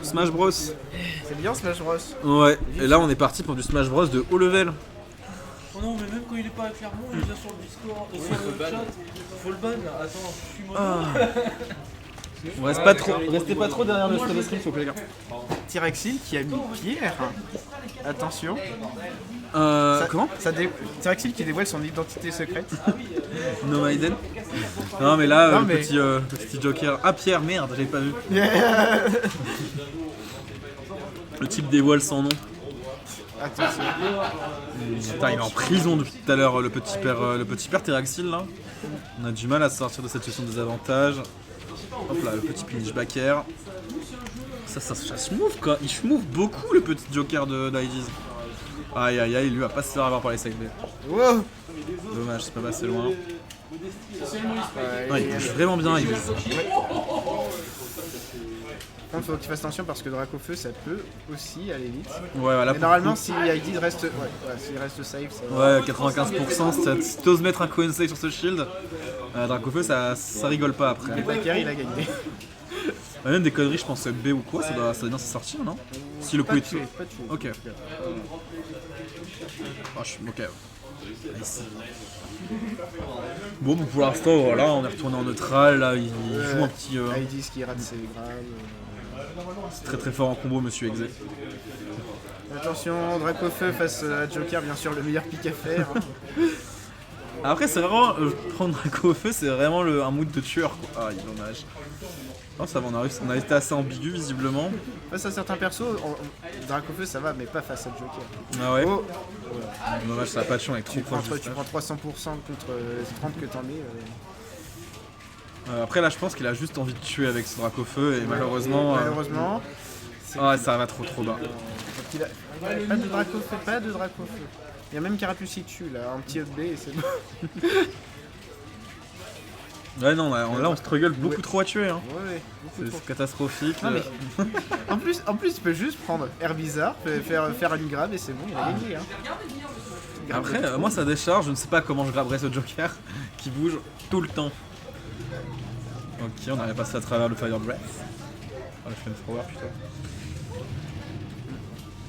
Ouh, Smash Bros. C'est bien Smash Bros. Ouais, et là on est parti pour du Smash Bros de haut level. Oh non, mais même quand il est pas à Clermont, il vient sur le Discord, sur le chat. Faut le ban là. Attends, je suis mono. Restez pas trop derrière le stream, s'il vous plaît, les gars. Tyraxil qui a mis Pierre. Attention. Comment Tyraxil qui dévoile son identité secrète. No Maiden. Non, mais là, Non, le, mais- petit Joker. Ah, Pierre, merde, j'avais pas vu. Le type dévoile son nom. Attention. Putain, il est en prison depuis tout à l'heure, le petit père Tyraxil là. On a du mal à sortir de cette situation de désavantage. Hop là, le petit pinchbacker. Ça smooth quoi. Il smooth beaucoup le petit Joker de d'IDs. Aïe aïe aïe, il lui va pas se faire avoir par les side B. Wow. Dommage, c'est pas passé loin. Ouais, Non, il bouge vraiment bien, il Par contre, faut que tu fasses attention parce que Dracofeu ça peut aussi aller vite. Ouais, voilà. Mais normalement, si ID reste, s'il reste safe, ça va. Ouais, 95%, si t'oses mettre un coin save sur ce shield, Dracofeu ça rigole pas après. Et Baker il a gagné. Même des conneries, je pense B ou quoi, ça doit bien s'en sortir, non? Si le coup Pas est tué, pas tué. Ok. Ok. Nice. Bon, pour l'instant, voilà, on est retourné en neutral, là, il joue un petit... ID ce qui rate c'est grave. c'est très très fort en combo, monsieur Exe. Attention, Dracofeu face à Joker, bien sûr le meilleur pick à faire. Après, c'est vraiment... prendre Draco au feu, c'est vraiment un mood de tueur, quoi. Ah, il est dommage. Non, ça va, on a été assez ambigu, visiblement. Face à certains persos, Dracofeu ça va, mais pas face à Joker. Ah ouais. Oh, Dommage, ça a pas de chance avec trop tu prends, proche du tu staff. prends 300% contre 30 que t'en mets. Après, là, je pense qu'il a juste envie de tuer avec ce Draco au feu, et malheureusement... Malheureusement, Ah, ça va trop bas. il a... pas de Dracofeu, pas de Dracofeu. Il y a même Carapuce qui tue là, un petit up B et c'est bon. Ouais, non, là, on struggle beaucoup trop à tuer, hein. Ouais, beaucoup trop. C'est catastrophique. Non, mais... en plus, il peut juste prendre Air Bizarre, faire une grab et c'est bon, il a gagné. Hein. Après, moi, ça décharge, je ne sais pas comment je graberais ce Joker qui bouge tout le temps. Ok, on arrive à passer à travers le Fire Breath. Ah, le Flamethrower, putain.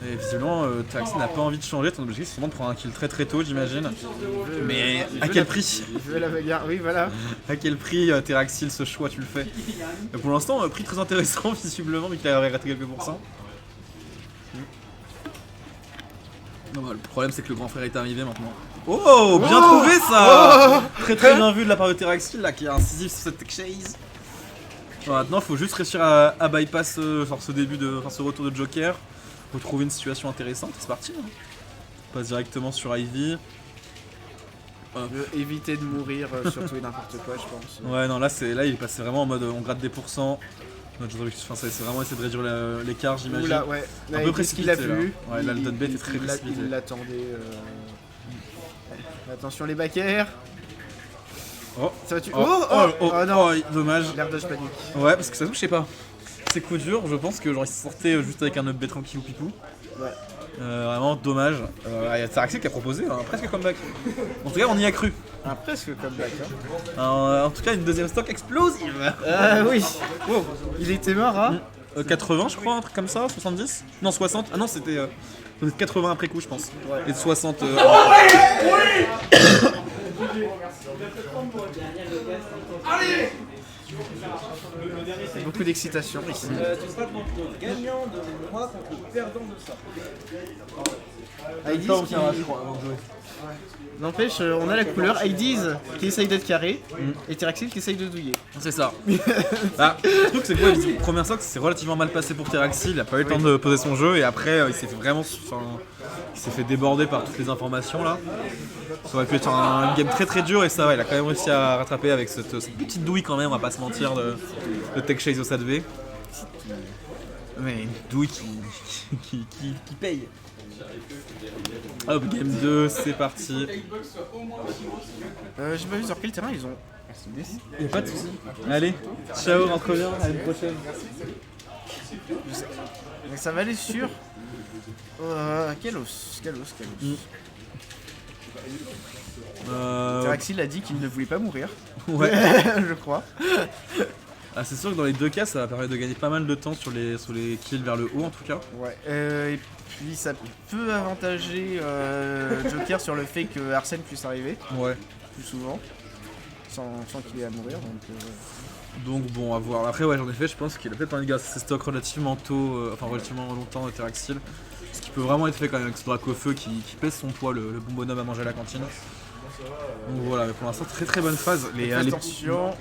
Et visiblement, Tyraxil n'a pas envie de changer, ton objectif c'est vraiment de prendre un kill très très tôt, j'imagine. Mais à quel prix? Je veux la bagarre, oui, voilà. À quel prix, Tyraxil, ce choix, tu le fais? Pour l'instant, prix très intéressant, visiblement, vu qu'il a raté quelques pourcents. Non, bah, le problème, c'est que le grand frère est arrivé maintenant. Oh, bien trouvé ça! Très très bien vu de la part de Tyraxil, là, qui est incisif sur cette tech chase. Bon, maintenant, faut juste réussir à bypass ce retour de Joker. Faut trouver une situation intéressante, c'est parti. Hein. On passe directement sur Ivy. Éviter de mourir sur tout et n'importe quoi, je pense. Ouais, non, là il est passé vraiment en mode on gratte des pourcents. Notre objectif, c'est vraiment essayer de réduire l'écart, j'imagine. Oula, ouais. Un peu qu'est-ce qu'il a précipité, là. vu? Ouais, là, le dot bet est très précipité. Il l'attendait. Attention les backers. Oh, Ça va tu... non, dommage. L'air dodge panique. Ouais, parce que ça se trouve, je sais pas. C'est coup dur, je pense que genre il sortait juste avec un up B tranquille ou pipou. Ouais. Vraiment dommage. Il y a Tyraxil qui a proposé presque comeback. En tout cas, on y a cru. Ah, presque comeback. Hein. En tout cas, une deuxième stock explosive. Oui. Wow. Il était mort, hein. 80 je crois, un truc comme ça, 70? Non 60, ah non c'était 80 après coup je pense. Ouais. Et 60... Beaucoup d'excitation ici. Tu seras le gagnant de moi contre le perdant de ça. IDs qui... N'empêche, on a la couleur IDs qui essaye d'être carré et Tyraxil qui essaye de douiller. C'est ça. Bah, le truc c'est que ouais, première stock c'est relativement mal passé pour Tyraxil, il a pas eu le temps de poser son jeu et après il s'est fait déborder par toutes les informations là. Ça aurait pu être un game très très dur et ça va, il a quand même réussi à rattraper avec cette petite douille quand même, on va pas se mentir, de Tech Chase au SADV. Mais une douille qui paye. Hop, game 2, c'est parti. J'ai pas vu sur quel terrain ils ont. Y'a pas de soucis. Allez, ciao, rentre bien, à une prochaine. Mais ça va aller sur. Quel os. Euh... Tyraxil a dit qu'il ne voulait pas mourir. Ouais. Je crois. Ah, c'est sûr que dans les deux cas, ça va permettre de gagner pas mal de temps sur les kills vers le haut en tout cas. Ouais. Et puis ça peut avantager Joker sur le fait que Arsène puisse arriver Ouais. plus souvent sans qu'il ait à mourir. Donc bon, à voir. Après, ouais, j'en ai fait, je pense qu'il a peut-être envie de garder ses stocks relativement tôt, enfin relativement longtemps de Terraxil. Ce qui peut vraiment être fait quand même avec ce Dracofeu qui pèse son poids, le bon bonhomme à manger à la cantine. Donc voilà, mais pour l'instant, très très bonne phase. Attention.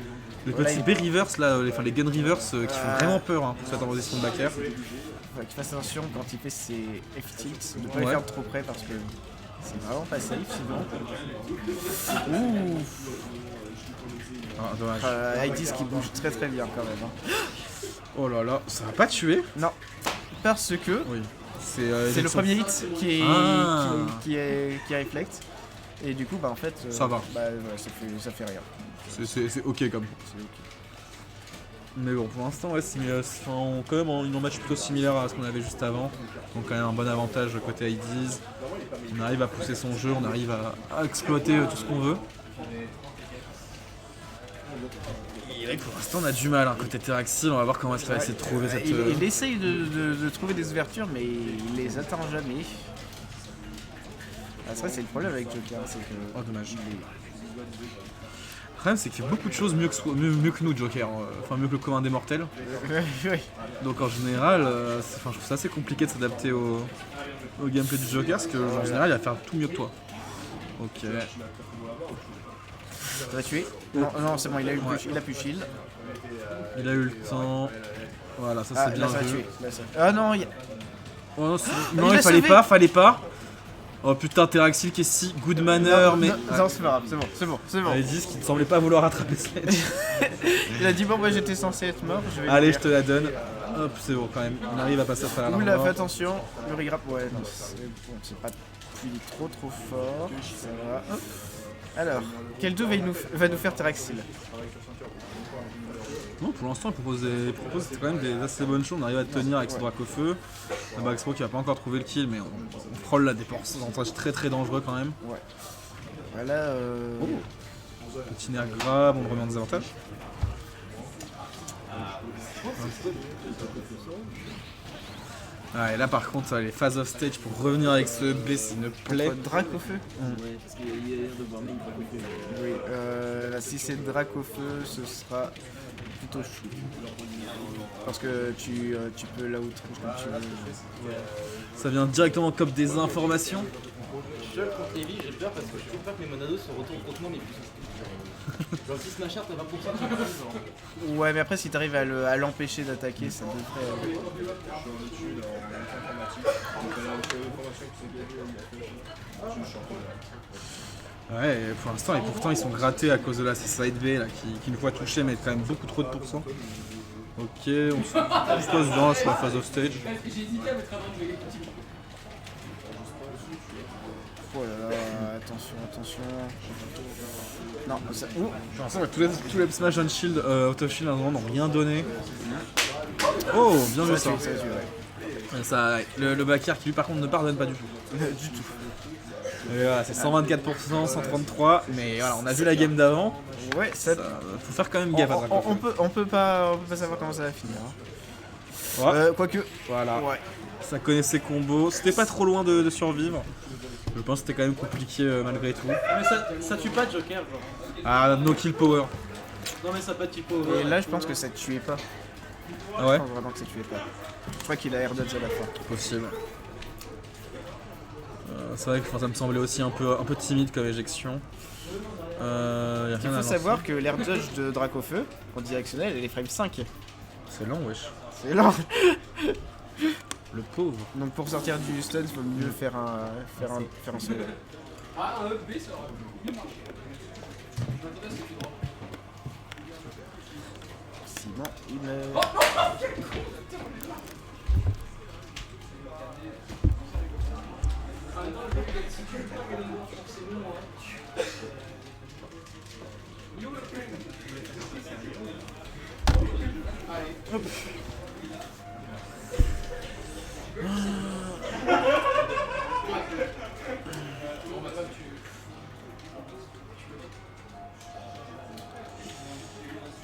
Les petits B-reverse là, les gun reverse qui font vraiment peur pour se mettre en position de backer. Faut qu'il fasse attention quand il fait ses F-tilts, de ne pas les Ouais. faire trop près parce que c'est vraiment pas safe sinon. Ouh. Ah, dommage. I10 qui bouge très très bien quand même. Hein. Oh là là, ça va pas tuer. Non, parce que Oui. c'est le premier hit qui reflect. Et du coup, bah en fait, Ça va. Bah, ouais, ça fait rien. C'est ok comme. C'est ok. Mais bon, pour l'instant, ouais, quand même en une match plutôt similaire à ce qu'on avait juste avant. Donc quand même un bon avantage côté IDs. On arrive à pousser son jeu, on arrive à exploiter tout ce qu'on veut. Et là, pour l'instant, on a du mal côté Terraxil. On va voir comment est-ce qu'il va essayer de trouver cette. Il essaye de trouver des ouvertures, mais il les atteint jamais. Ah, c'est le problème avec Joker, c'est que. Oh, dommage. Le problème, c'est qu'il fait beaucoup de choses mieux que nous, Joker. Enfin, mieux que le commun des mortels. Oui. Donc en général, je trouve ça assez compliqué de s'adapter au gameplay du Joker parce que en général, il va faire tout mieux que toi. Ok. Ça va tuer. Non, c'est bon, il a plus shield. Il a eu le temps. Voilà, ça c'est Ah, bien là, ça va vu. tuer. Ah non, Oh, non, Il non, l'a il fallait sauvé. pas. Oh putain, Terraxil qui est si good manner, mais. Non, c'est pas grave, c'est bon. Ils disent qu'il ne semblait pas vouloir rattraper Sledge. Il a dit bon, bah j'étais censé être mort, je vais. Allez, je te la donne. Hop, c'est bon quand même. On arrive à passer à travers la Oula, mort. fais attention, le regrap, ouais, non, c'est pas plus trop fort. Ça va. Hop. Alors, quel 2 va nous faire Terraxil? Non, pour l'instant, il propose quand même des assez bonnes choses. On arrive à tenir avec ce Dracofeu. Un Baxpro qui va pas encore trouver le kill, mais on frôle là des pourcentages très très dangereux quand même. Ouais. Voilà. Petit nerf grab, on le remet en désavantage. Ah, et là par contre, les phases off stage pour revenir avec ce B, s'il me plaît. Drac au feu. Ouais, parce qu'il y a l'air de voir même Drac au feu. Oui. Si c'est Drac au feu, ce sera plutôt chou. Parce que tu peux la outrange comme tu veux. Ça vient directement comme des informations. Je contre Evie, j'ai peur parce que je trouve pas que mes monados se retournent autrement mes puissances. Genre si ce machin t'as 20%, Ouais, mais après, si t'arrives à l'empêcher d'attaquer, ça devrait. Ouais, et pour l'instant, et pourtant ils sont grattés à cause de la side B là, qui une fois touché met quand même beaucoup trop de pourcents. Ok, on se passe bien sur la phase off stage. Oh là là, attention. Non, ça. Ouh. Pour l'instant, tous les smash on shield, out of shield, n'ont rien donné. Oh, bien joué ça. Ça, ouais. Ça, le backer qui lui par contre ne pardonne pas du tout. Du tout. Et voilà, c'est 124%, 133, mais voilà, on a vu la game d'avant. Ouais, ça. Faut faire quand même gaffe à Dracofeu. On peut pas savoir comment ça va finir. Hein. Ouais. Quoique. Voilà, Ouais. ça connaît ses combos. C'était pas trop loin de survivre. Je pense que c'était quand même compliqué malgré tout. Mais ça tue pas Joker, genre. Ah, no kill power. Non mais ça pas typo. Et là, je pense que ça tuait pas. Ah ouais, Je pense vraiment que ça tuait pas. Je crois qu'il a air dodge à la fin. possible. C'est vrai que ça me semblait aussi un peu timide comme éjection. Y a rien Il à faut avancer. savoir que l'air dodge de Dracofeu, en directionnel, elle est frame 5. C'est long, wesh. C'est lent. Le pauvre. Donc pour sortir du stun, il faut mieux faire un solo. Sinon, il meurt.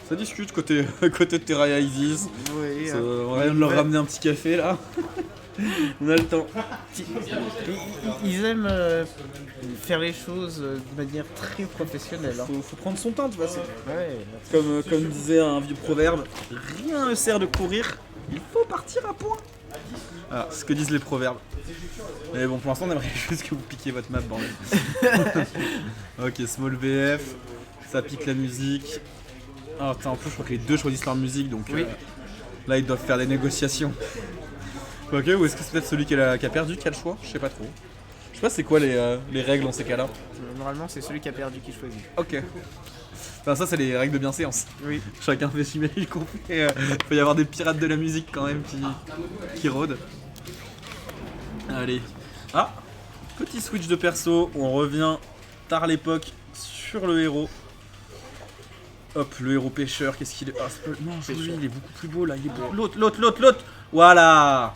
C'est Ça discute côté Terraria Isis. Oui, On va de leur ramener un petit café là. On a le temps. Ils aiment faire les choses de manière très professionnelle. Hein. Faut prendre son temps de toute façon. Ouais. Comme disait un vieux proverbe, rien ne sert de courir, il faut partir à point. Voilà, c'est ce que disent les proverbes. Mais bon, pour l'instant, on aimerait juste que vous piquiez votre map, bordel. Ok, Small BF, ça pique la musique. Oh, putain, en plus, je crois que les deux choisissent leur musique, donc Oui. là, ils doivent faire des négociations. Ok, ou est-ce que c'est peut-être celui qui a perdu qui a le choix? Je sais pas trop. Je sais pas c'est quoi les règles dans ces cas-là. Normalement, c'est celui qui a perdu qui choisit. Ok. Enfin, ça, c'est les règles de bienséance. Oui. Chacun fait j'imagine qu'on fait. Peut y avoir des pirates de la musique quand même qui rôdent. Allez. Ah, petit switch de perso où on revient tard l'époque sur le héros. Hop, le héros pêcheur, qu'est-ce qu'il est? Ah, non, lui, il est beaucoup plus beau là. Il est beau. L'autre. Voilà.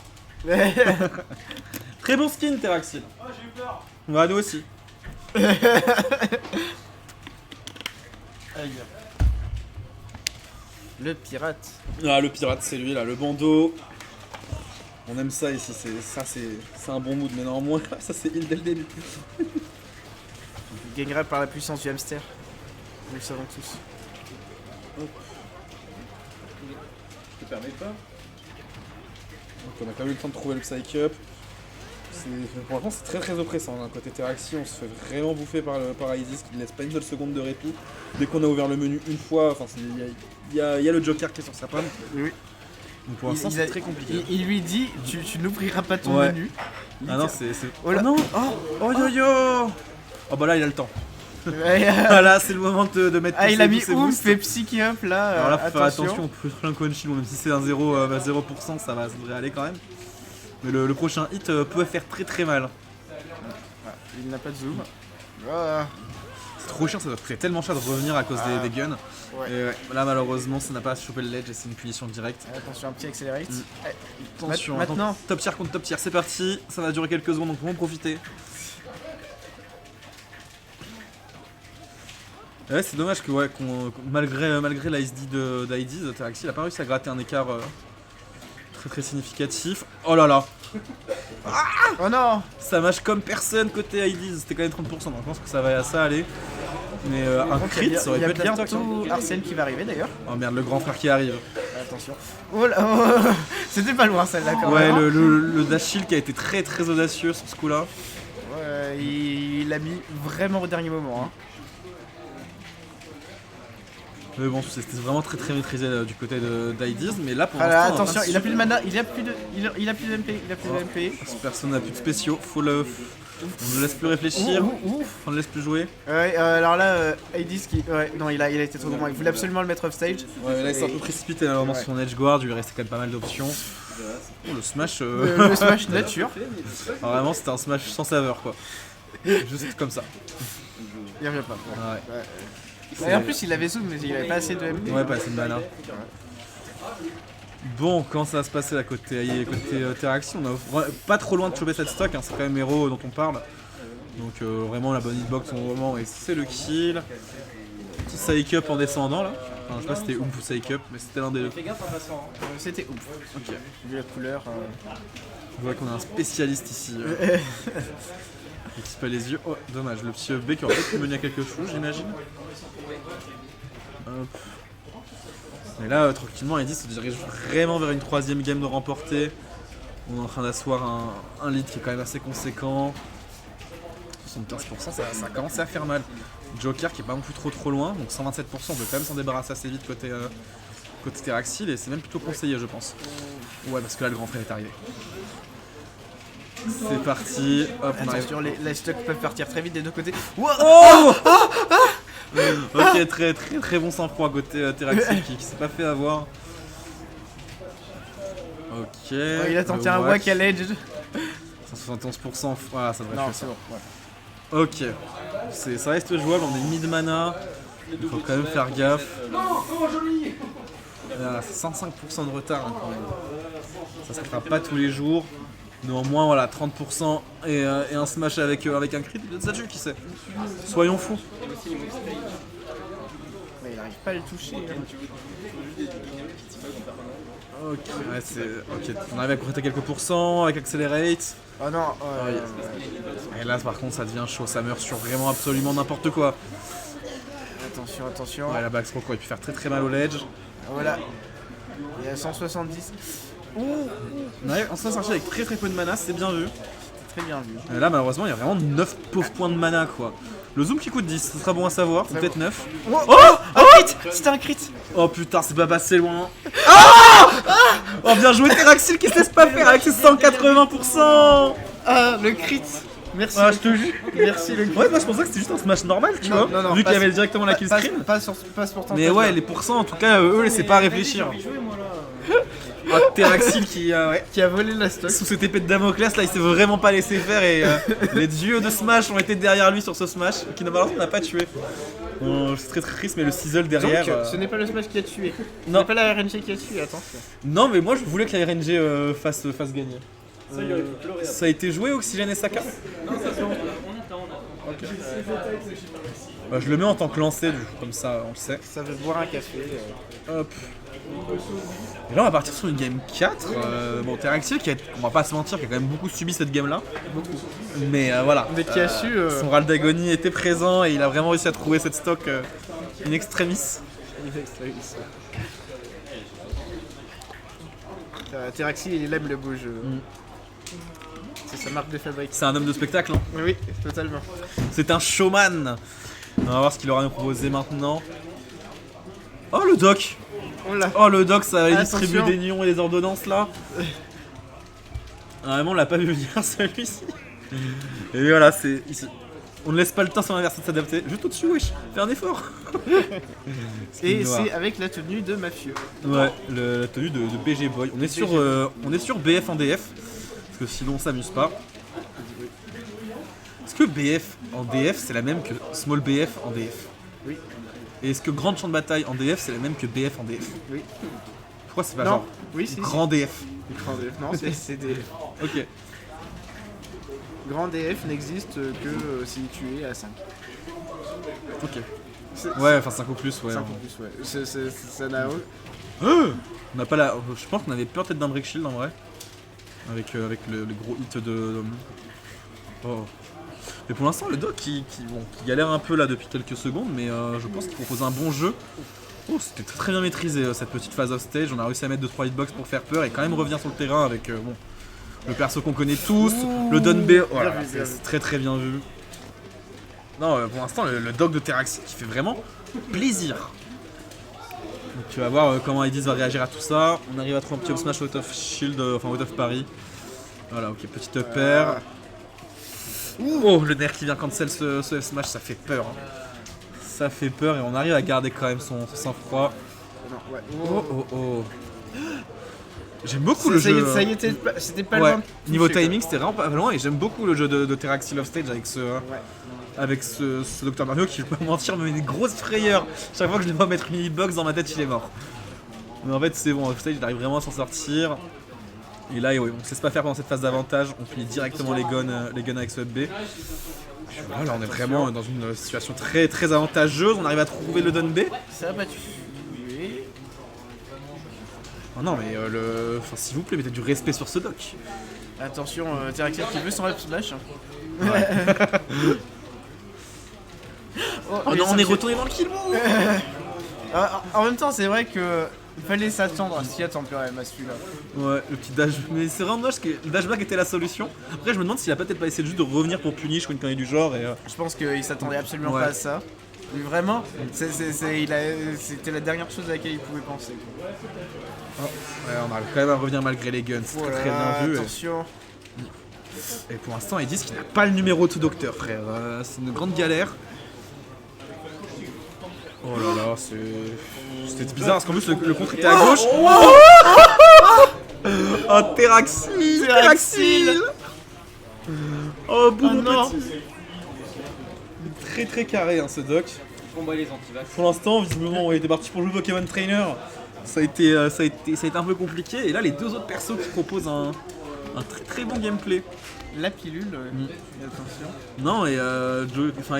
Très bon skin, Teraxil. Oh, j'ai eu peur. Ouais, nous aussi. Aïe. Le pirate. Ah, le pirate, c'est lui là, le bandeau. On aime ça ici, c'est un bon mood, mais néanmoins, ça c'est il dès le début. Il gagnera par la puissance du hamster. Nous le savons tous. Je te permets pas. Donc on a quand même eu le temps de trouver le Psych-Up. Franchement, c'est très oppressant. Hein. Côté Teraxi, on se fait vraiment bouffer par Isis qui ne laisse pas une seule seconde de répit. Dès qu'on a ouvert le menu une fois, il y a le Joker qui est sur sa pomme. Oui. Donc pour l'instant, c'est très compliqué. Il lui dit tu n'ouvriras pas ton Ouais. menu. Ah non, c'est. Oh là. non. Oh yo yo. Oh bah là, il a le temps. Ouais, Ah là, c'est le moment de mettre. il a mis ses ouf boosts. et Psyche Up là. Alors là, faut faire attention, on peut faire un coin shield, même si c'est un 0%, ça devrait aller quand même. Mais le prochain hit peut faire très mal. Il n'a pas de zoom. Ah. C'est trop chiant, ça doit coûter tellement cher de revenir à cause des guns. Ouais. Et ouais, là, malheureusement, ça n'a pas chopé le ledge et c'est une punition directe. Attention, un petit accélérate. Attention, Maintenant. Top tier contre top tier, c'est parti. Ça va durer quelques secondes, donc on va en profiter. Ouais, c'est dommage que malgré la SD d'IDs, Teraxi n'a pas réussi à gratter un écart très significatif. Oh là là, Oh non. ça mâche comme personne côté IDs, c'était quand même 30%, donc je pense que ça va aller. Mais un crit, ça aurait pu être Il y a la toc, hein. bientôt Arsène qui va arriver d'ailleurs. Oh merde, le grand frère qui arrive. Attention. Oh là, oh. C'était pas loin celle-là quand Ouais, même. le dash shield qui a été très audacieux sur ce coup-là. Ouais, il l'a mis vraiment au dernier moment. Hein. Mais bon, c'était vraiment très maîtrisé du côté d'IDs, mais là pour Alors, l'instant. attention, il a plus de mana, il a plus de MP, Personne n'a plus de spéciaux, on ne laisse plus réfléchir, on ne laisse plus jouer. Ouais, alors là, Hades qui. Ouais, non, il a été trop loin. Il voulait absolument le mettre off stage. Ouais, là il s'est un peu précipité là, dans son edge guard, il lui restait quand même pas mal d'options. Oh, le smash. Le smash nature. Alors, vraiment, c'était un smash sans saveur quoi. Juste comme ça. Il revient pas. Ouais. Et en plus, il avait zoom, mais il avait pas assez de MP. Ouais, pas assez de mana. Bon, comment ça va se passer là côté Teraxi? On est pas trop loin de choper cette stock, hein, c'est quand même héros dont on parle. Donc vraiment la bonne hitbox au moment et c'est le kill. Petit psych up en descendant là. Enfin, je sais pas si c'était Oomph ou psych up, mais c'était l'un des deux. Fais gaffe en passant. C'était ouf. Ok. Vu la couleur. On voit qu'on a un spécialiste ici. Il se pas les yeux. Oh, dommage, le petit FB qui aurait peut-être pu mener à quelque chose, j'imagine. Hop. Et là, tranquillement, Edis se dirige vraiment vers une troisième game de remporter. On est en train d'asseoir un lead qui est quand même assez conséquent. 75%, ça commence à faire mal. Joker qui est pas non plus trop loin, donc 127%, on peut quand même s'en débarrasser assez vite côté Teraxil et c'est même plutôt conseillé, je pense. Ouais, parce que là, le grand frère est arrivé. C'est parti, hop, on arrive. Attention, les stocks peuvent partir très vite des deux côtés. Oh ok, très bon sang-froid côté Teraxil qui s'est pas fait avoir. Ok. Il a tenté un whack à l'edge. 171%, voilà, ça devrait Non, faire c'est ça. bon. Ouais. Ok, ça reste jouable, on est mid-mana, il faut quand même faire gaffe. C'est 105% de retard hein, quand même. Ça se fera pas tous les jours. Néanmoins, voilà, 30% et un smash avec un crit, peut-être ça tue, qui sait. Soyons fous. il n'arrive pas à le toucher. Hein. Ok, ouais, ok, on arrive à coûter quelques pourcents avec Accelerate. Oh non, Et là par contre ça devient chaud, ça meurt sur vraiment absolument n'importe quoi. attention, attention. Ouais, la Backstroke aurait pu faire très très mal au ledge. Voilà. Il y a 170. On arrive en sortir avec très très peu de mana, c'est bien vu. Très bien vu. Et là malheureusement il y a vraiment 9 pauvres points de mana quoi. Le zoom qui coûte 10, ce sera bon à savoir, ou peut-être 9. Oh, un crit. C'était un crit. Oh putain, c'est pas passé loin. Ah oh bien joué Teraxil qui se laisse pas faire avec ses 180%. Ah, le crit. Merci. Ah, je te jure. Merci le crit. Ouais, moi je pensais que c'était juste un smash normal, tu vois, non, vu qu'il y pas- avait directement la kill screen. Pas pour tenter. Mais ouais, les pourcents en tout cas, eux, laissaient pas réfléchir. Jouer moi là. Ah, Teraxil qui, ouais, Qui a volé la stock. sous cette épée de Damoclès là, il s'est vraiment pas laissé faire et les dieux de Smash ont été derrière lui sur ce Smash qui malheureusement n'a pas tué. Bon, c'est très très triste, mais le sizzle derrière. Donc, ce n'est pas le smash qui a tué. Ce Non. n'est pas la RNG qui a tué, attention. Non, mais moi je voulais que la RNG fasse gagner. Ça, il aurait pu pleurer. Ça a été joué Oxygène et Saka. Non, ça se on attend. Bah, je le mets en tant que lancé, du coup, comme ça on le sait. Ça veut boire un café. Hop. Et là on va partir sur une game 4. Bon, Teraxil qui a, on va pas se mentir, qui a quand même beaucoup subi cette game là. Beaucoup. Mais voilà. Mais qui a su. Son Ral d'Agonie était présent et il a vraiment réussi à trouver cette stock in extremis. Teraxil, il aime le beau jeu. C'est sa marque de fabrique. C'est un homme de spectacle, hein. Oui, totalement. C'est un showman. On va voir ce qu'il aura à nous proposer maintenant. Oh le doc. Oh là. Oh le doc, ça va Attention. distribuer des nions et des ordonnances là. Vraiment on l'a pas vu venir celui-ci. Et voilà, on ne laisse pas le temps à son adversaire de s'adapter. Juste au-dessus, wesh, fais un effort. Et noir. c'est avec la tenue de mafieux. Ouais, la tenue de BG Boy. On est sur BF en DF. Parce que sinon on s'amuse pas. Est-ce que BF en DF c'est la même que Small BF en DF? Oui. Et est-ce que Grande Champ de Bataille en DF c'est la même que BF en DF? Oui. Pourquoi c'est pas Non. genre Oui, si. Grand DF? Grand DF. Non, c'est DF. Ok. Grand DF n'existe que si tu es à 5. Ok. C'est- Ouais, enfin 5 ou plus, ouais. 5 ou plus, ouais. Ça n'a. On n'a pas la. Je pense qu'on avait peur peut-être d'un break shield en vrai. Avec le gros hit de. Oh. Mais pour l'instant, le doc qui galère un peu là depuis quelques secondes, mais je pense qu'il propose un bon jeu. Oh, c'était très bien maîtrisé cette petite phase off stage. On a réussi à mettre 2-3 hitbox pour faire peur et quand même revenir sur le terrain avec bon, le perso qu'on connaît tous, le Don B. Voilà, Bien vu, bien vu. c'est très très bien vu. Non, pour l'instant, le doc de Teraxil qui fait vraiment plaisir. Donc, tu vas voir comment Edis va réagir à tout ça. On arrive à trouver un petit up smash out of shield, enfin out of Paris. Voilà, ok, petit upper. Oh, le nerf qui vient cancel ce F smash, ça fait peur. Hein. Ça fait peur et on arrive à garder quand même son sang-froid. Non, ouais. Oh oh oh. J'aime beaucoup le Ça y jeu. est, ça y était, c'était pas Ouais, loin. de niveau toucher, timing, c'était vraiment pas loin et j'aime beaucoup le jeu de Teraxil Offstage avec ce. quoi. Ouais. Avec ce Dr Mario qui, je vais pas mentir, me met des grosses frayeurs. Chaque fois que je le vois mettre une hitbox dans ma tête, il est mort. Mais en fait, c'est bon, Offstage, il arrive vraiment à s'en sortir. Et là, ouais, on se laisse pas faire pendant cette phase d'avantage, on finit directement les guns avec ce B. Puis voilà, là on est vraiment dans une situation très très avantageuse, on arrive à trouver le Don B. Ça a battu. Oui. Oh non mais enfin, s'il vous plaît, mettez du respect sur ce doc. Attention, Teraxil qui veut son up smash. Oh non, on est retourné dans le kill. En même temps, c'est vrai que il fallait s'attendre à s'y attendre quand même à celui-là. Ouais, le petit dash, mais c'est vraiment dommage parce que le dashback était la solution. Après, je me demande s'il a peut-être pas essayé juste de revenir pour punish ou une connerie du genre et. Je pense qu'il s'attendait absolument Ouais. pas à ça. Mais vraiment, c'était la dernière chose à laquelle il pouvait penser. Ouais, on arrive quand même à revenir malgré les guns, c'est très bien vu. Attention. Et pour l'instant, ils disent qu'il n'a pas le numéro de docteur, frère. C'est une grande galère. Oh là là, c'était bizarre parce qu'en plus le contre était à gauche. Oh, Teraxil, Teraxil. Oh, boum, non. petit. Très très carré ce doc. Combat les antivax. Pour l'instant, visiblement, on était parti pour jouer Pokémon Trainer. Ça a été un peu compliqué. Et là, les deux autres persos qui proposent un très très bon gameplay. La pilule, attention. Non, et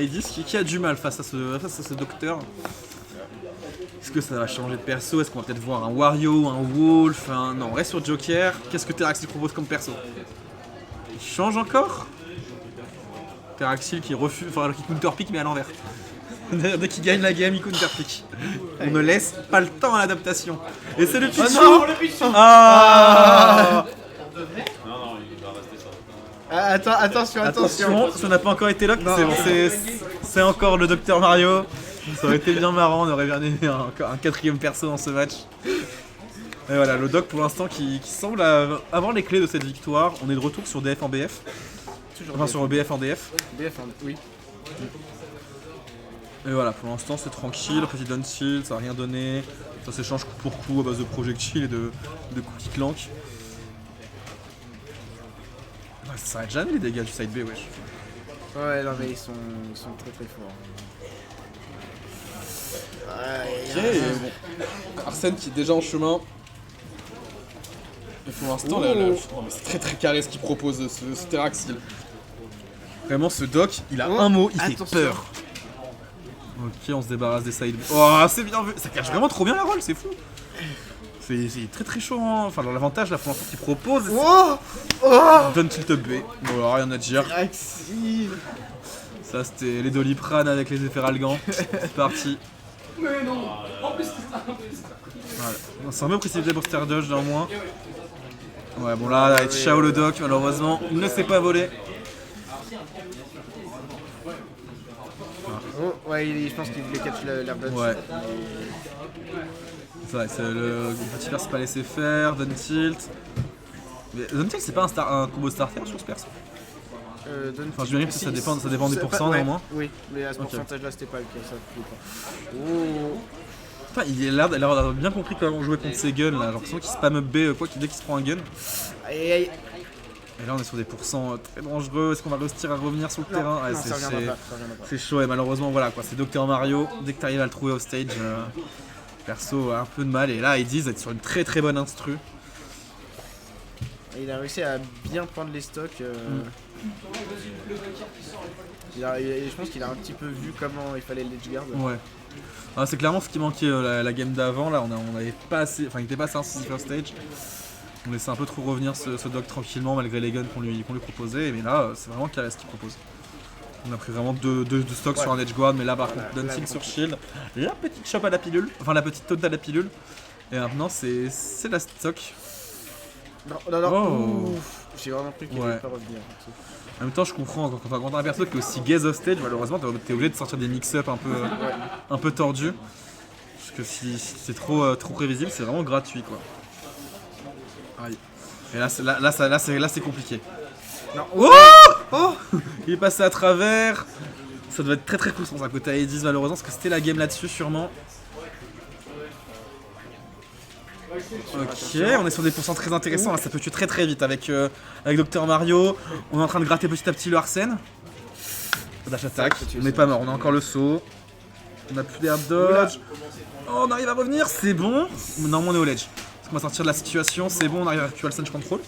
Edis qui a du mal face à ce docteur. Est-ce que ça va changer de perso? Est-ce qu'on va peut-être voir un Wario, un Wolf, un... Non, on reste sur Joker. Qu'est-ce que Teraxil propose comme perso? Il change encore? Teraxil qui refuse, enfin qui counterpick mais à l'envers. Dès qu'il gagne la game, il counterpick. On ne laisse pas le temps à l'adaptation. Et c'est le Pichu! Ah Attention. Ça n'a pas encore été lock, c'est bon, c'est encore le Dr Mario. Ça aurait été bien marrant, on aurait bien aimé un quatrième perso dans ce match. Et voilà, le doc pour l'instant qui semble avoir les clés de cette victoire. On est de retour sur DF en BF. Enfin sur BF en DF. Oui. Et voilà, pour l'instant c'est tranquille, petit down shield, ça n'a rien donné. Ça s'échange coup pour coup à base de projectiles et de coups qui clanquent. Ouais, ça s'arrête jamais les dégâts du side B, wesh. Ouais, non mais ils sont très très forts. Ok, bon. Arsène qui est déjà en chemin. Et pour l'instant, c'est très très carré ce qu'il propose, ce Teraxil. Vraiment, ce doc, il a un mot, il fait peur. Ok, on se débarrasse des side. Oh, c'est bien vu. Ça cache vraiment trop bien la roll, c'est fou. C'est très très chaud. Hein. Enfin, l'avantage, là, pour l'instant, qu'il propose, Donne tilt up B. Voilà, rien à dire. Teraxil. Ça, c'était les Doliprane avec les effets ralgants. C'est parti. Mais non. En plus, Voilà. C'est un peu précipité pour Star Dodge d'un moins. Ouais, bon là, ciao le doc, malheureusement, il ne s'est pas volé. Oh, ouais, je pense qu'il voulait catch l'air dodge. Ouais. C'est vrai, le petit verre s'est pas laissé faire, Down Tilt. Mais Down Tilt, c'est pas un combo starter sur ce perso? Enfin, je dirais que ça dépend des pourcents néanmoins. Oui, mais à ce pourcentage-là, c'était pas le cas, ça pouvait pas. Oh. Putain, il a l'air d'avoir bien compris comment jouer contre ses guns là. J'ai l'impression qu'il spam up B quoi dès qu'il se prend un gun. Aïe aïe. Et là, on est sur des pourcents très dangereux. Est-ce qu'on va réussir à revenir sur le terrain? Non, ça reviendra pas. C'est chaud et malheureusement, voilà quoi. C'est Dr Mario. Dès que tu arrives à le trouver au stage, perso a un peu de mal. Et là, ils disent être sur une très très bonne instru. Il a réussi à bien prendre les stocks. Je pense qu'il a un petit peu vu comment il fallait l'edge guard. Ouais. Ah, c'est clairement ce qui manquait la game d'avant. Là, on avait pas assez. Enfin, il était pas assez incisif au stage. On laissait un peu trop revenir ce doc tranquillement malgré les guns qu'on lui proposait. Mais là, c'est vraiment Kares qui propose. On a pris vraiment deux stocks sur un edge guard. Mais là, par contre, Down Tilt sur shield. La petite chope à la pilule. Enfin, la petite taunt à la pilule. Et maintenant, c'est la stock. Non. Oh. J'ai vraiment cru qu'il allait pas revenir. En même temps, je comprends, quand t'as un perso qui est aussi gaze off stage, malheureusement, t'es obligé de sortir des mix-up un peu tordus. Parce que si c'est trop prévisible, c'est vraiment gratuit, quoi. Aïe. Et là, c'est compliqué. Non. Oh il est passé à travers. Ça doit être très très frustrant à côté A10, malheureusement, parce que c'était la game là-dessus, sûrement. Ok, on est sur des pourcents très intéressants, là, ça peut tuer très très vite avec Dr Mario. On est en train de gratter petit à petit le Arsène. Dash attack, on n'est pas mort, on a encore le saut. On a plus d'air dodge. Oh, on arrive à revenir, c'est bon. Normalement on est au ledge. On va sortir de la situation, c'est bon, on arrive à récupérer le Sunch Control.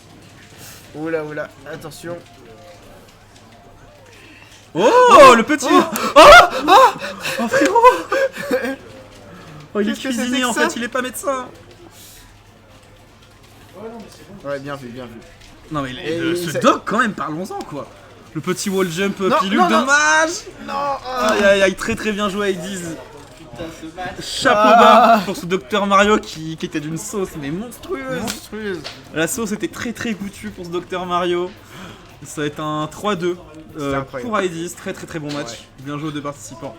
Oula, attention. Oh, le petit. Oh frérot. Oh, il est cuisinier en fait, il est pas médecin. Ouais, bien vu. Non mais ce doc quand même, parlons-en quoi. Le petit wall jump pilule, dommage. Non. Aïe, très très bien joué Aidiz. Chapeau bas pour ce Dr Mario qui était d'une sauce mais monstrueuse. La sauce était très très goûtue pour ce Dr Mario. Ça va être un 3-2 pour Aidiz, très très bon match. Bien joué aux deux participants.